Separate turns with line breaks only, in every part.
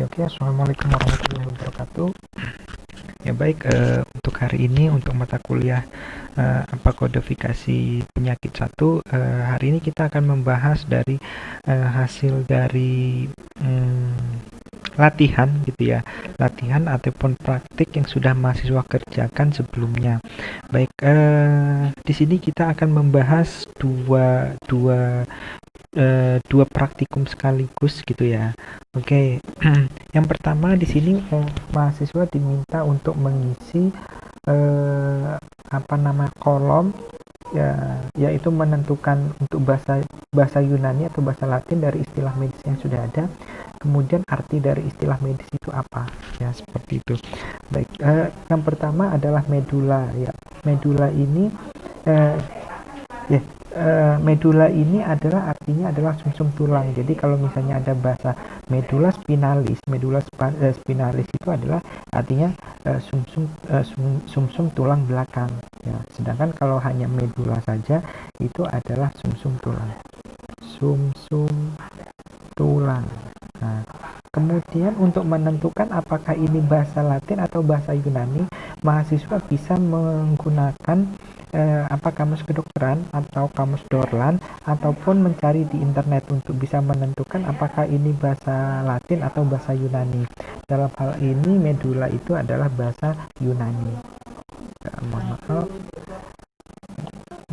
Oke, assalamualaikum warahmatullahi wabarakatuh. Ya baik, untuk hari ini untuk mata kuliah apa kodifikasi penyakit satu, hari ini kita akan membahas dari hasil dari latihan gitu ya, latihan ataupun praktik yang sudah mahasiswa kerjakan sebelumnya. Baik, di sini kita akan membahas dua praktikum sekaligus gitu ya. Oke, yang pertama di sini mahasiswa diminta untuk mengisi kolom ya, yaitu menentukan untuk bahasa Yunani atau bahasa Latin dari istilah medis yang sudah ada, kemudian arti dari istilah medis itu apa ya, seperti itu. Baik, yang pertama adalah medula ya. Medula ini medula ini adalah artinya adalah sumsum tulang. Jadi kalau misalnya ada bahasa medula spinalis itu adalah artinya sumsum tulang belakang ya. Sedangkan kalau hanya medula saja itu adalah sumsum tulang. Nah, kemudian untuk menentukan apakah ini bahasa Latin atau bahasa Yunani, mahasiswa bisa menggunakan kamus kedokteran atau kamus Dorlan, ataupun mencari di internet untuk bisa menentukan apakah ini bahasa Latin atau bahasa Yunani. Dalam hal ini medula itu adalah bahasa Yunani. Mohon maaf,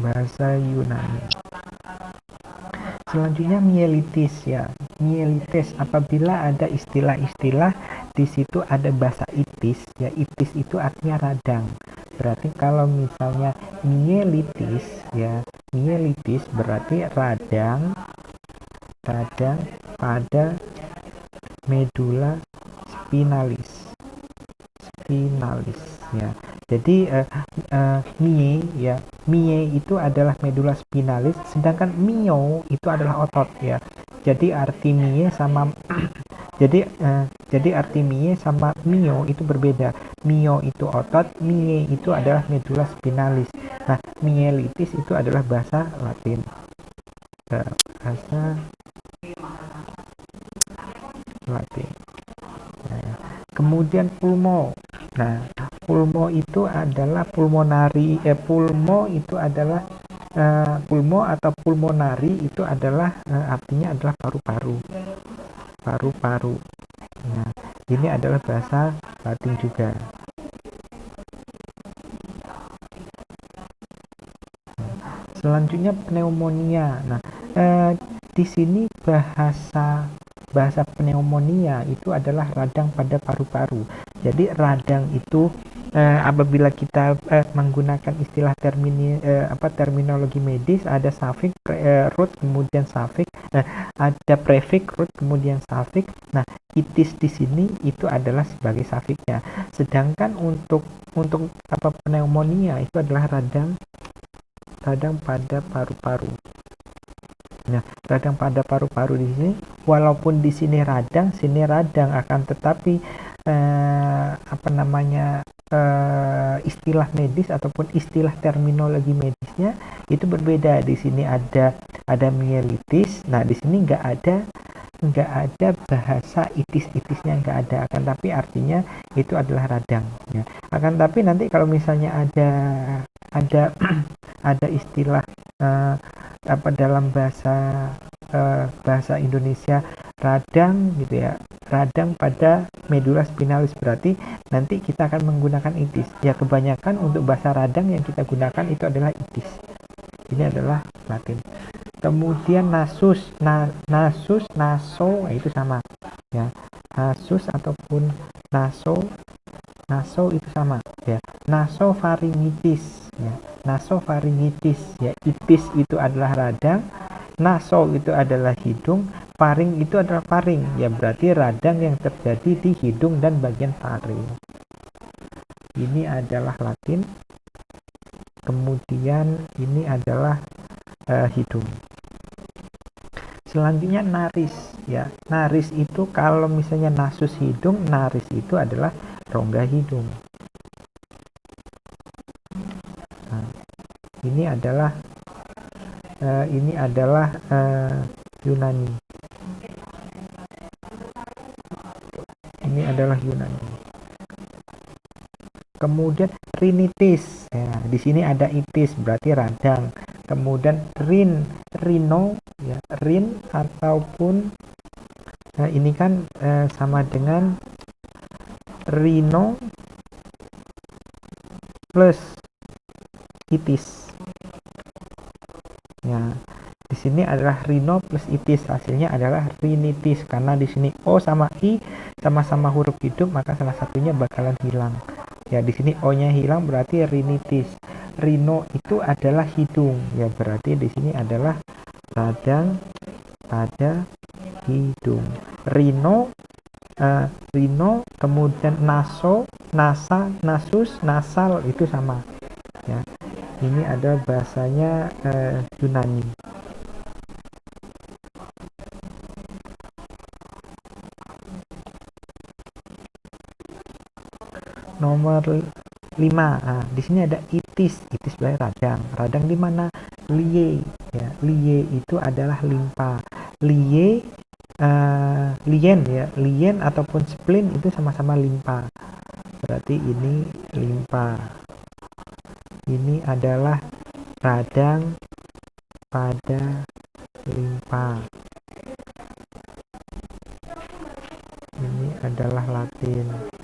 bahasa Yunani. Selanjutnya mielitis ya. Mielitis apabila ada istilah-istilah di situ ada bahasa itis ya. Itis itu artinya radang. Berarti kalau misalnya mielitis ya, mielitis berarti radang pada medula spinalis ya. Jadi mie itu adalah medula spinalis, sedangkan mio itu adalah otot ya. Jadi arti mie sama jadi arti mie sama mio itu berbeda. Mio itu otot, mie itu adalah medula spinalis. Nah, mielitis itu adalah bahasa Latin. Bahasa Latin. Nah, kemudian pulmo. Nah, pulmo itu adalah pulmo itu adalah pulmo atau pulmonari itu adalah artinya adalah paru-paru. Nah, ini adalah bahasa Latin juga. Selanjutnya pneumonia. Nah, di sini bahasa pneumonia itu adalah radang pada paru-paru. Jadi radang itu apabila kita menggunakan istilah terminologi medis, ada suffix root kemudian suffix, ada prefix root kemudian suffix. Nah, itis di sini itu adalah sebagai suffixnya. Sedangkan untuk pneumonia itu adalah radang pada paru-paru. Nah, radang pada paru-paru di sini, walaupun di sini radang akan tetapi istilah medis ataupun istilah terminologi medisnya itu berbeda. Di sini ada mielitis. Nah, di sini nggak ada bahasa itisnya, nggak ada, akan tapi artinya itu adalah radang ya. Akan tapi nanti kalau misalnya ada istilah dalam bahasa Indonesia radang gitu ya, radang pada medula spinalis, berarti nanti kita akan menggunakan itis ya. Kebanyakan untuk bahasa radang yang kita gunakan itu adalah itis. Ini adalah Latin. Kemudian nasus, naso itu sama ya. Nasus ataupun naso itu sama ya. Nasofaringitis ya. Nasofaringitis ya. Itis itu adalah radang, naso itu adalah hidung, faring itu adalah faring ya, berarti radang yang terjadi di hidung dan bagian faring. Ini adalah Latin. Kemudian ini adalah hidung. Selanjutnya naris ya. Naris itu kalau misalnya nasus hidung, naris itu adalah rongga hidung. Nah, ini adalah Yunani. Ini adalah Yunani. Kemudian rinitis. Ya, di sini ada itis berarti radang. Kemudian rino, ya, rin ataupun ini kan sama dengan rino plus itis. Ya, di sini adalah rino plus itis, hasilnya adalah rinitis karena di sini O sama I sama-sama huruf hidup, maka salah satunya bakalan hilang. Ya, di sini O-nya hilang berarti rinitis. Rino itu adalah hidung, ya berarti di sini adalah radang pada hidung. Rino, kemudian naso, nasa, nasus, nasal itu sama. Ya, ini ada bahasanya Yunani. Nomor 5. Nah, di sini ada itis berarti radang. Radang di mana? Lie, ya. Lie itu adalah limpa. Lie, lien, ya. Lien ataupun spleen itu sama-sama limpa. Berarti ini limpa. Ini adalah radang pada limpa. Ini adalah Latin.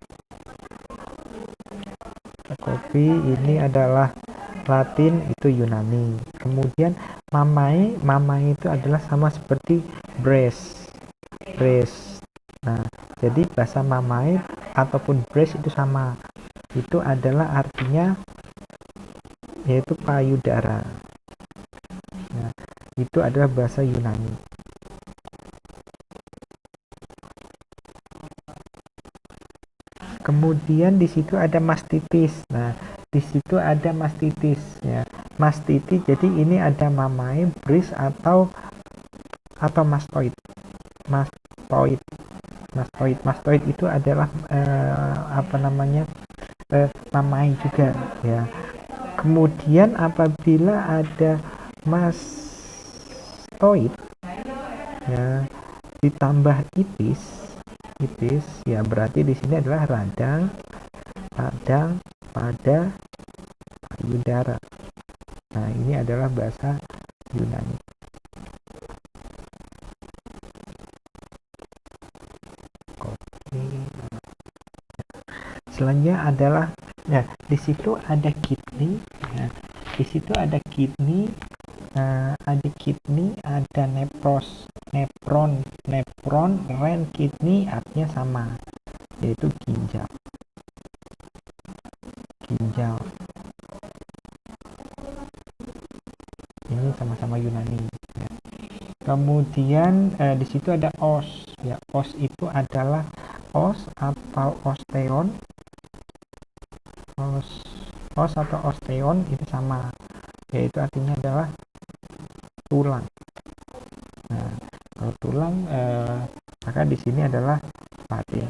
Kopi ini adalah Latin, itu Yunani. Kemudian mamai itu adalah sama seperti breast. Nah, jadi bahasa mamai ataupun breast itu sama. Itu adalah artinya yaitu payudara. Nah, itu adalah bahasa Yunani. Kemudian di situ ada mastitis. Nah, di situ ada mastitis, ya. Mastitis, jadi ini ada mamai, breast atau mastoid. Mastoid itu adalah mamai juga, ya. Kemudian apabila ada mastoid, ya, ditambah itis, ya berarti di sini adalah radang pada payudara. Nah, ini adalah bahasa Yunani. Selanjutnya adalah, ya, di situ ada kidney, ya. Di situ ada kidney, ada nepron, ren, kidney artinya sama, yaitu ginjal. Ini sama-sama Yunani, ya. Kemudian di situ ada os, ya. Os itu adalah os atau osteon. Os atau osteon itu sama, yaitu artinya adalah tulang. Nah, kalau tulang maka di sini adalah Latin.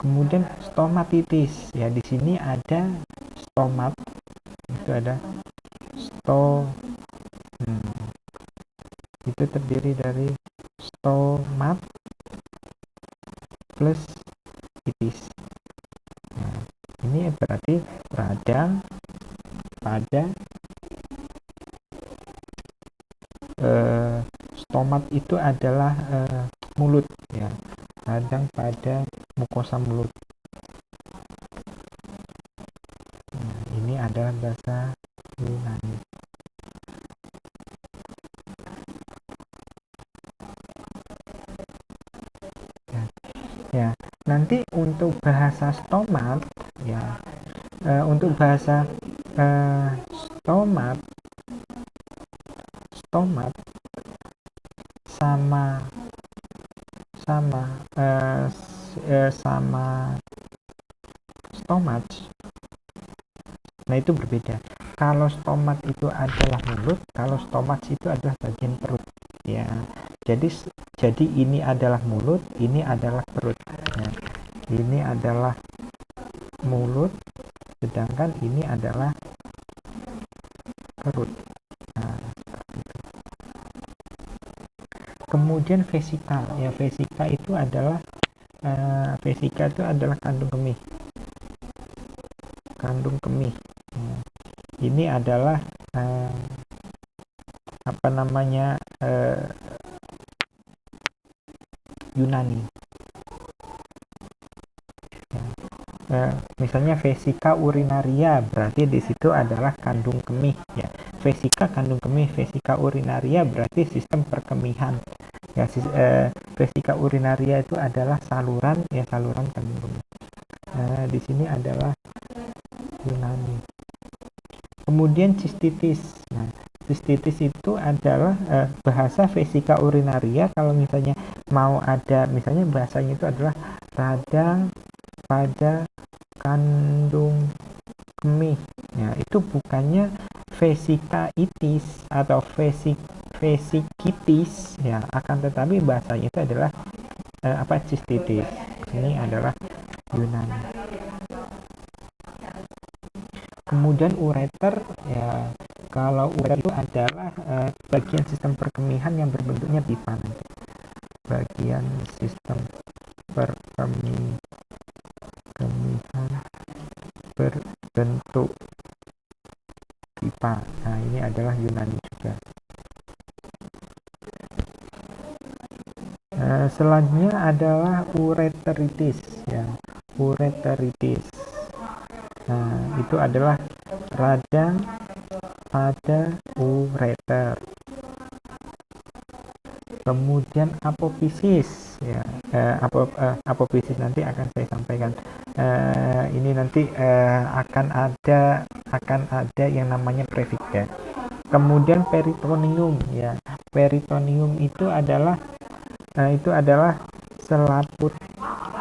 Kemudian stomatitis, ya di sini ada stomat, itu ada itu terdiri dari stomat plus itis. Nah, ini berarti radang pada stomat itu adalah mulut, ya. Radang pada mukosa mulut. Nah, ini adalah bahasa Yunani. Ya, nanti untuk bahasa stomat, ya, untuk bahasa stomat sama stomat. Nah, itu berbeda. Kalau stomat itu adalah mulut, kalau stomat itu adalah bagian perut, ya. Jadi ini adalah mulut, ini adalah perut. Nah, ini adalah mulut, sedangkan ini adalah perut. Nah, Kemudian vesika, ya vesika itu adalah kandung kemih. Ya. Ini adalah Yunani. Misalnya vesika urinaria, berarti di situ adalah kandung kemih. Ya, vesika kandung kemih, vesika urinaria berarti sistem perkemihan. Ya, vesika urinaria itu adalah saluran kandung kemih. Di sini adalah Yunani. Kemudian cistitis. Nah, cistitis itu adalah bahasa vesika urinaria. Kalau misalnya mau ada, misalnya bahasanya itu adalah radang pada kandung kemih. Ya, itu bukannya vesikaitis atau vesikitis, ya, akan tetapi bahasanya itu adalah cistitis. Ini adalah Yunani. Kemudian ureter, ya, kalau ureter itu adalah bagian sistem perkemihan yang berbentuknya pipa. Bagian sistem perkemihan berbentuk pipa. Nah, ini adalah Yunani juga. Selanjutnya adalah ureteritis, ya. Ureteritis. Nah, itu adalah radang pada ureter. Kemudian apofisis, ya. Apofisis nanti akan saya sampaikan. Ini nanti akan ada yang namanya prefiks, ya. Kemudian peritoneum, ya. Peritoneum itu adalah selaput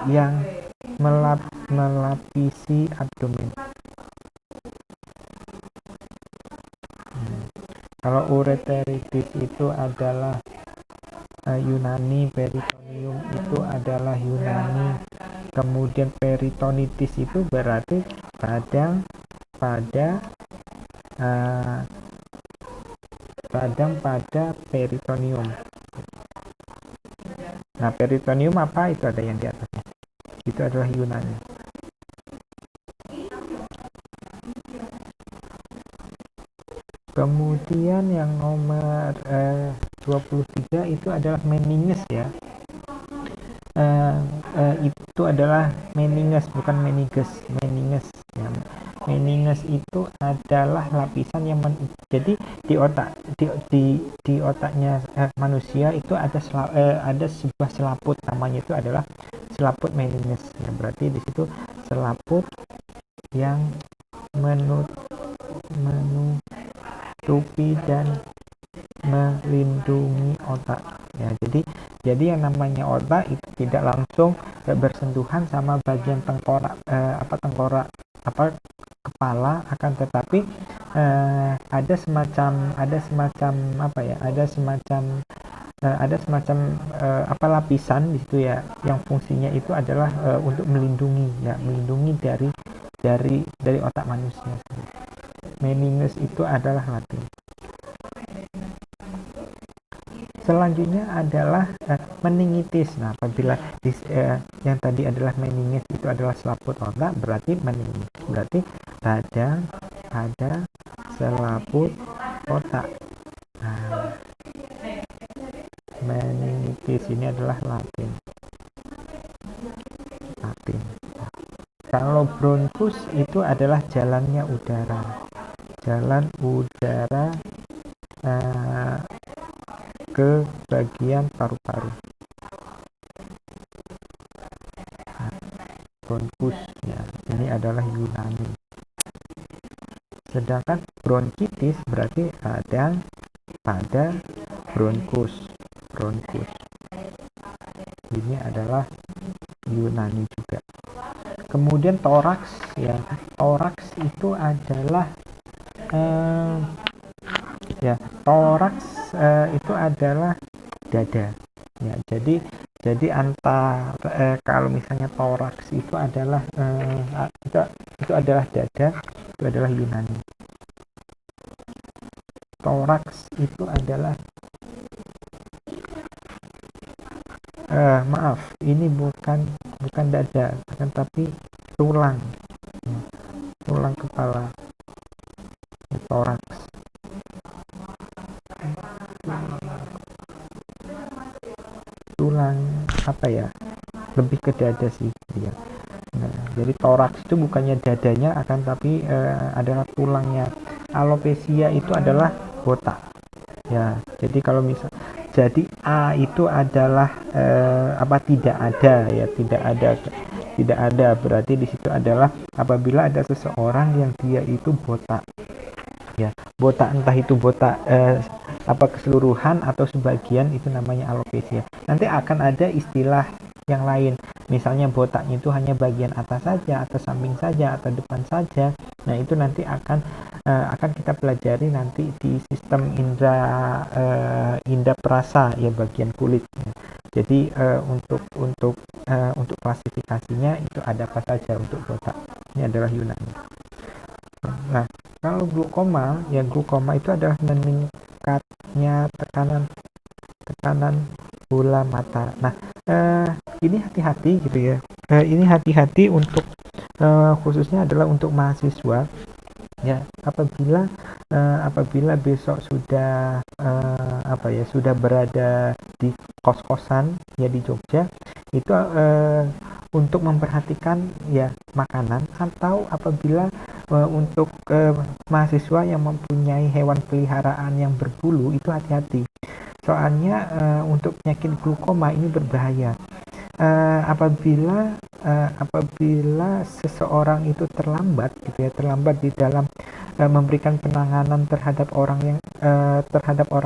yang melapisi abdomen. Kalau ureteritis itu adalah Yunani, peritoneum itu adalah Yunani. Kemudian peritonitis itu berarti radang pada peritoneum. Nah, peritoneum apa? Itu ada yang di atasnya. Itu adalah Yunani. Kemudian yang nomor 23 itu adalah meninges, ya. Itu adalah meninges, bukan meninges. Meninges, ya. Meninges itu adalah lapisan yang jadi di otak di otaknya manusia itu ada sebuah selaput, namanya itu adalah selaput meninges, ya. Berarti di situ selaput yang menutupi dan melindungi otak, ya. Jadi yang namanya otak itu tidak langsung bersentuhan sama bagian tengkorak kepala, akan tetapi ada semacam lapisan di situ, ya, yang fungsinya itu adalah untuk melindungi dari otak manusia. Meninges itu adalah latin. Selanjutnya adalah meningitis. Nah, apabila yang tadi adalah meninges itu adalah selaput otak, berarti meningitis berarti radang pada selaput otak. Nah, meningitis ini adalah latin. Kalau bronkus itu adalah jalan udara ke bagian paru-paru. Bronkus, ya, ini adalah Yunani. Sedangkan bronkitis berarti radang pada bronkus. Ini adalah Yunani juga. Kemudian toraks, ya. Toraks itu adalah toraks itu adalah dada, ya. Jadi kalau misalnya toraks itu adalah itu adalah dada, itu adalah Yunani. Toraks itu adalah Maaf, ini bukan dada, akan tapi tulang, tulang kepala, toraks. Tulang apa ya? Lebih ke dada sih dia. Nah, jadi toraks itu bukannya dadanya, akan tapi adalah tulangnya. Alopecia itu adalah botak. Ya, jadi kalau misal, jadi A itu adalah tidak ada ya, tidak ada berarti di situ adalah apabila ada seseorang yang dia itu botak. Ya, botak entah itu botak keseluruhan atau sebagian, itu namanya alopecia. Nanti akan ada istilah yang lain, misalnya botaknya itu hanya bagian atas saja, atau samping saja, atau depan saja. Nah, itu nanti akan kita pelajari nanti di sistem indera perasa ya, bagian kulit. Jadi untuk klasifikasinya itu ada apa saja untuk botak. Ini adalah Yunani. Nah, kalau glukoma itu adalah meningkatnya tekanan bola mata. Nah, ini hati-hati gitu ya. Ini hati-hati untuk khususnya adalah untuk mahasiswa ya, apabila besok sudah sudah berada di kos-kosan ya di Jogja, itu untuk memperhatikan ya makanan, atau apabila untuk mahasiswa yang mempunyai hewan peliharaan yang berbulu, itu hati-hati. Soalnya untuk penyakit glukoma ini berbahaya. Apabila seseorang itu terlambat di dalam memberikan penanganan terhadap orang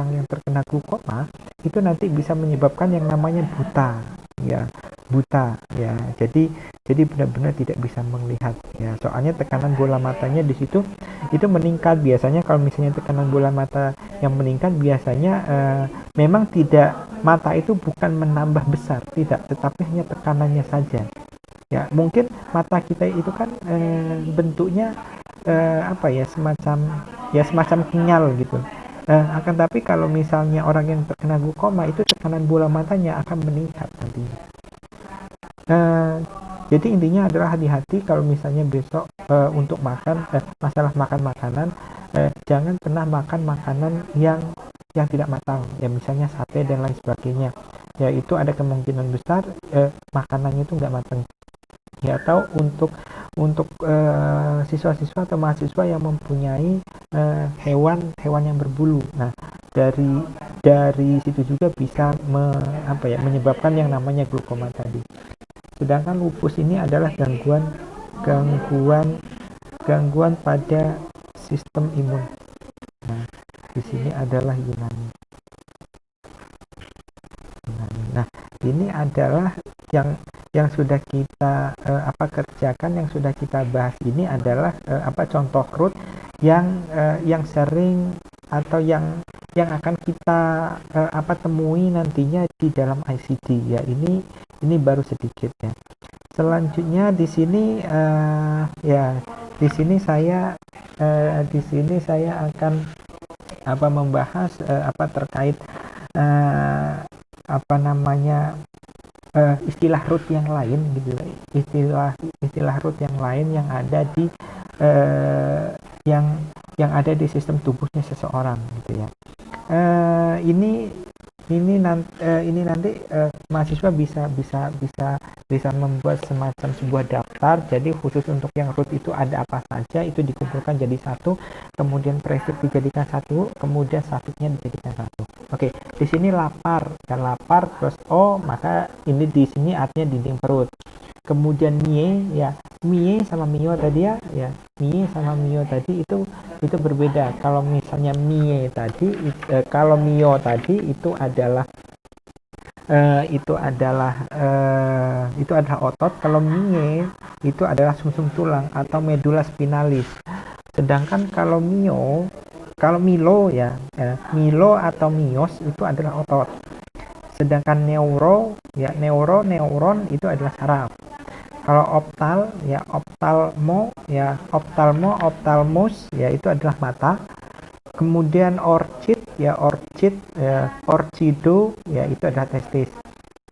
yang terkena glukoma, itu nanti bisa menyebabkan yang namanya buta ya. Jadi benar-benar tidak bisa melihat ya, soalnya tekanan bola matanya di situ itu meningkat. Biasanya kalau misalnya tekanan bola mata yang meningkat, biasanya memang tidak, mata itu bukan menambah besar, tidak, tetapi hanya tekanannya saja ya. Mungkin mata kita itu kan bentuknya semacam kenyal gitu. Akan tapi kalau misalnya orang yang terkena glukoma, itu tekanan bola matanya akan meningkat nantinya. Jadi intinya adalah hati-hati kalau misalnya besok untuk makan, masalah makan makanan, jangan pernah makan makanan yang tidak matang ya, misalnya sate dan lain sebagainya ya. Itu ada kemungkinan besar makanannya itu nggak matang ya. Atau untuk siswa-siswa atau mahasiswa yang mempunyai hewan yang berbulu, nah dari situ juga bisa menyebabkan yang namanya glukoma tadi. Sedangkan lupus ini adalah gangguan pada sistem imun. Nah, di sini adalah Yunani. Nah, ini adalah yang sudah kita kerjakan, yang sudah kita bahas. Ini adalah contoh root yang sering atau yang akan kita temui nantinya di dalam ICD ya. Ini baru sedikit ya. Selanjutnya di sini di sini saya akan membahas terkait istilah root yang lain gitu, istilah root yang lain yang ada di yang ada di sistem tubuhnya seseorang gitu ya. Ini nanti mahasiswa bisa membuat semacam sebuah daftar. Jadi khusus untuk yang root itu ada apa saja, itu dikumpulkan jadi satu, kemudian presif dijadikan satu, kemudian suffixnya dijadikan satu. Oke, di sini lapar plus O, maka ini di sini artinya dinding perut. Kemudian mie sama mio tadi ya, mie sama mio tadi itu berbeda. Kalau misalnya mio tadi itu adalah otot. Kalau mie itu adalah sumsum tulang atau medula spinalis. Sedangkan kalau milo atau mios itu adalah otot. Sedangkan neuron itu adalah saraf. Kalau optal optalmos itu adalah mata. Kemudian orchido itu adalah testis.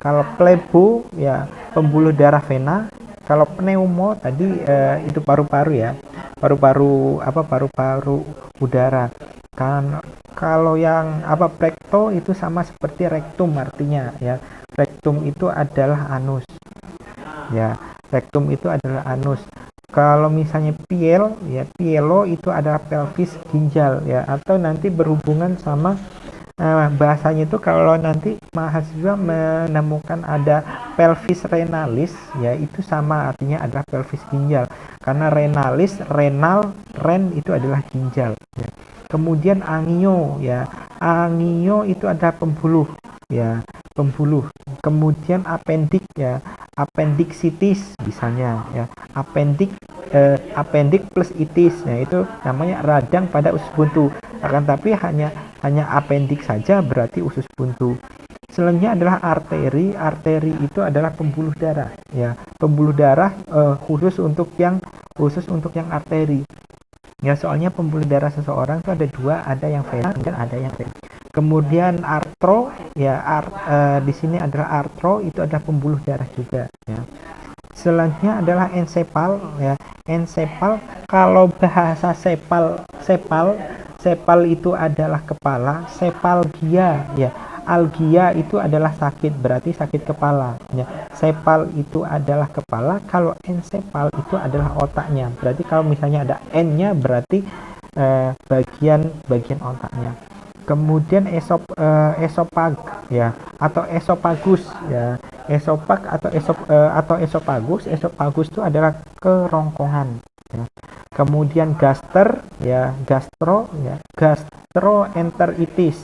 Kalau plebo ya pembuluh darah vena. Kalau pneumo tadi itu paru-paru ya, paru-paru udara. Kan kalau yang prekto itu sama seperti rektum artinya ya. Rektum itu adalah anus. Ya, rektum itu adalah anus. Kalau misalnya piel ya, pielo itu adalah pelvis ginjal ya, atau nanti berhubungan sama bahasanya itu kalau nanti mahasiswa menemukan ada pelvis renalis ya, itu sama artinya adalah pelvis ginjal, karena renalis, renal, ren itu adalah ginjal ya. Kemudian angio ya, angio itu adalah pembuluh ya, pembuluh. Kemudian apendik ya, appendicitis misalnya ya, appendik plus itis, nah itu namanya radang pada usus buntu. Akan tapi hanya appendik saja berarti usus buntu. Selanjutnya adalah arteri. Arteri itu adalah pembuluh darah ya, pembuluh darah khusus untuk yang arteri ya, soalnya pembuluh darah seseorang itu ada dua, ada yang vena dan ada yang arteri. Kemudian artro ya, di sini adalah artro, itu adalah pembuluh darah juga ya. Selanjutnya adalah ensepal ya. Ensepal, kalau bahasa sepal itu adalah kepala, sepalgia ya. Algia itu adalah sakit, berarti sakit kepala ya. Sepal itu adalah kepala, kalau ensepal itu adalah otaknya. Berarti kalau misalnya ada N-nya berarti bagian otaknya. Kemudian esopag ya, atau esopagus ya. Esopag atau esopagus. Esopagus itu adalah kerongkongan ya. Kemudian gaster ya, gastro ya, gastroenteritis.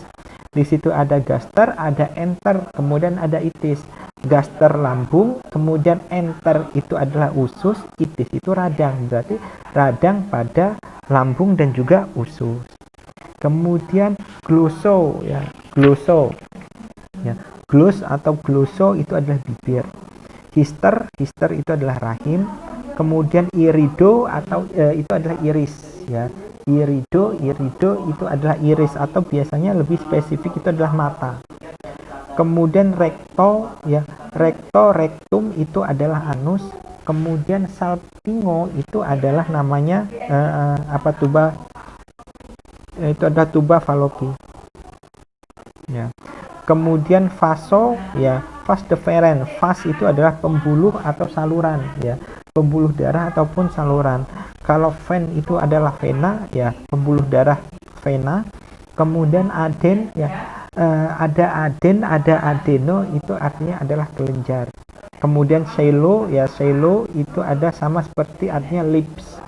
Di situ ada gaster, ada enter, kemudian ada itis. Gaster lambung, kemudian enter itu adalah usus, itis itu radang, berarti radang pada lambung dan juga usus. Kemudian gloso ya, gloso ya, glos atau gloso itu adalah bibir. Hister itu adalah rahim. Kemudian irido atau itu adalah iris ya. Irido itu adalah iris, atau biasanya lebih spesifik itu adalah mata. Kemudian recto ya, rectum itu adalah anus. Kemudian salpingo itu adalah namanya tuba, itu adalah tuba falopi ya. Kemudian vaso ya, vas deferens. Vas itu adalah pembuluh atau saluran ya, pembuluh darah ataupun saluran. Kalau ven itu adalah vena ya, pembuluh darah vena. Kemudian aden ya, ada aden, ada adeno, itu artinya adalah kelenjar. Kemudian shelo ya, shelo itu ada sama seperti artinya lips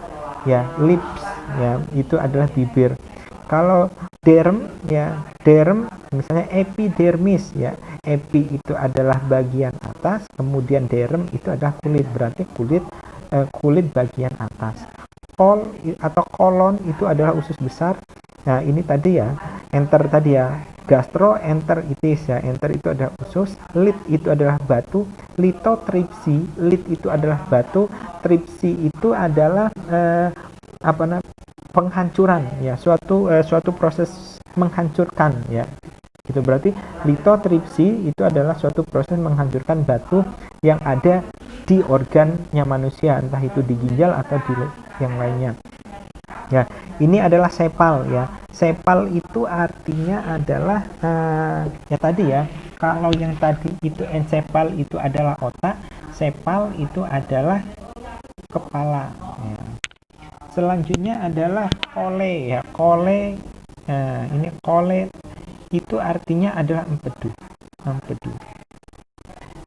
ya, lips ya, itu adalah bibir. Kalau derm ya, derm misalnya epidermis ya, epi itu adalah bagian atas, kemudian derm itu adalah kulit, berarti kulit bagian atas. Kol atau kolon itu adalah usus besar. Nah ini tadi ya, enter tadi ya, gastroenteritis ya, enter itu adalah usus. Lit itu adalah batu. Litotripsi, lit itu adalah batu. Tripsi itu adalah penghancuran ya, suatu proses menghancurkan ya, gitu. Berarti litotripsi itu adalah suatu proses menghancurkan batu yang ada di organnya manusia, entah itu di ginjal atau di yang lainnya ya. Ini adalah sepal ya. Sepal itu artinya adalah ya tadi ya, kalau yang tadi itu ensepal itu adalah otak, sepal itu adalah kepala ya. Selanjutnya adalah kole ya, kole. Nah, ini kole itu artinya adalah empedu.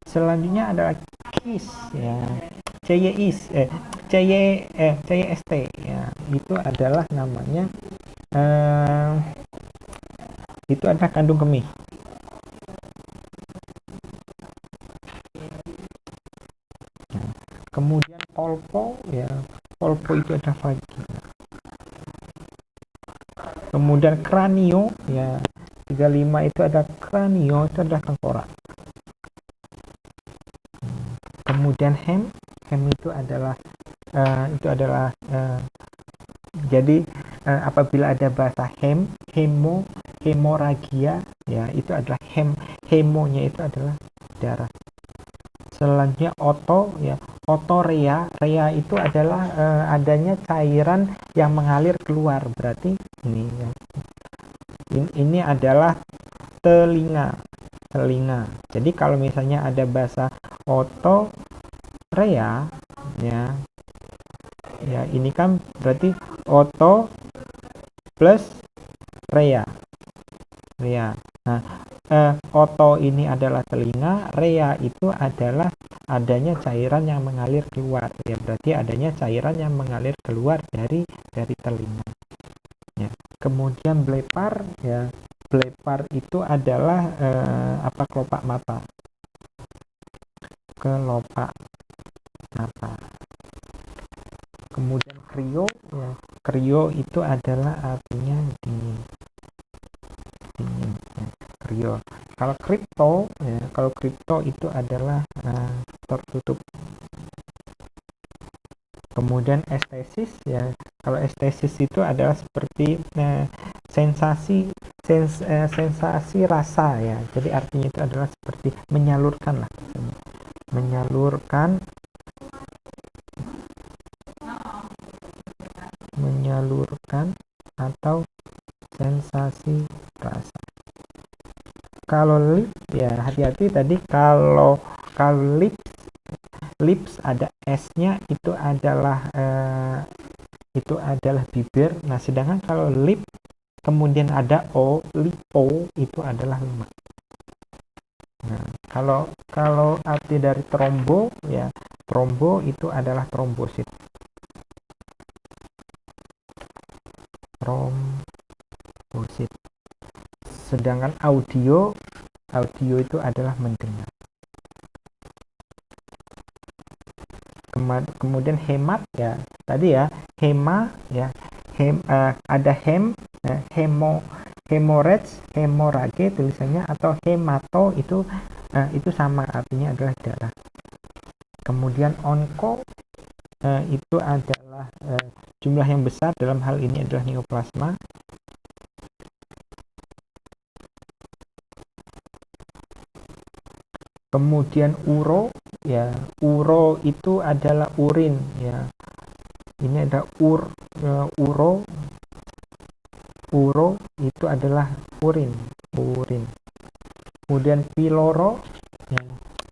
Selanjutnya adalah kis ya, CYST ya, itu adalah namanya itu adalah kandung kemih. Nah, kemudian polpo ya, polpo itu adalah vagina. Kemudian kranio ya, 35 itu ada kranio, itu adalah tengkorak. Kemudian hem itu adalah jadi apabila ada bahasa hemoragia ya, itu adalah hemonya itu adalah darah. Selanjutnya oto, ya, otorea. Rea itu adalah adanya cairan yang mengalir keluar. Berarti ini ya. Ini adalah telinga. Jadi kalau misalnya ada bahasa otorea, ya ini kan berarti oto plus rea. Nah, oto ini adalah telinga, rea itu adalah adanya cairan yang mengalir keluar. Ya, berarti adanya cairan yang mengalir keluar dari telinga. Ya. Kemudian blepar, ya. Blepar itu adalah kelopak mata. Kelopak mata. Kemudian krio, ya. Krio itu adalah artinya dingin. Ya. Krio. Kalau kripto itu adalah tertutup. Kemudian estesis, ya. Kalau estesis itu adalah seperti sensasi rasa, ya. Jadi artinya itu adalah seperti menyalurkan lah. Menyalurkan atau sensasi rasa. Kalau lip, ya hati-hati tadi kalau lips ada S-nya itu adalah bibir. Nah, sedangkan kalau lip kemudian ada O, lipo itu adalah lemak. Nah, kalau arti dari trombo, ya trombo itu adalah trombosit. Sedangkan audio itu adalah mendengar. Kemudian hemat, ya tadi ya hema, ya ada hemorage tulisannya, atau hemato itu sama artinya adalah darah. Kemudian onko itu adalah jumlah yang besar, dalam hal ini adalah neoplasma. Kemudian uro, ya uro itu adalah urin, ya ini ada uro itu adalah urin. Kemudian piloro, ya,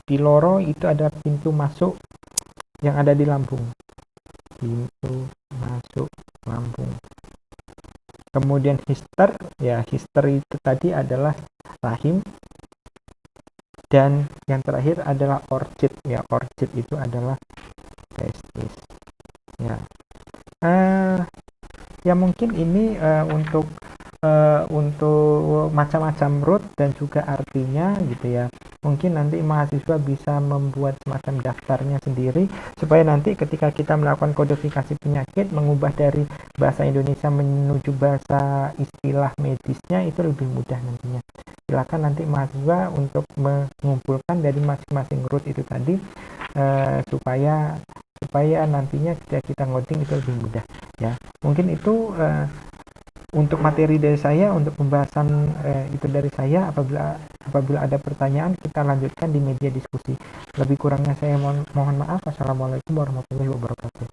piloro itu adalah pintu masuk yang ada di lambung. Pintu masuk lambung. Kemudian hister, ya hister itu tadi adalah rahim. Dan yang terakhir adalah orchid, ya orchid itu adalah testis, ya. Ya mungkin ini untuk macam-macam root dan juga artinya gitu ya. Mungkin nanti mahasiswa bisa membuat semacam daftarnya sendiri supaya nanti ketika kita melakukan kodifikasi penyakit, mengubah dari bahasa Indonesia menuju bahasa istilah medisnya itu lebih mudah nantinya. Silakan nanti mahasiswa untuk mengumpulkan dari masing-masing root itu tadi supaya nantinya ketika kita ngoding itu lebih mudah, ya. Mungkin itu untuk materi dari saya, untuk pembahasan itu dari saya. Apabila ada pertanyaan, kita lanjutkan di media diskusi. Lebih kurangnya saya mohon maaf. Assalamualaikum warahmatullahi wabarakatuh.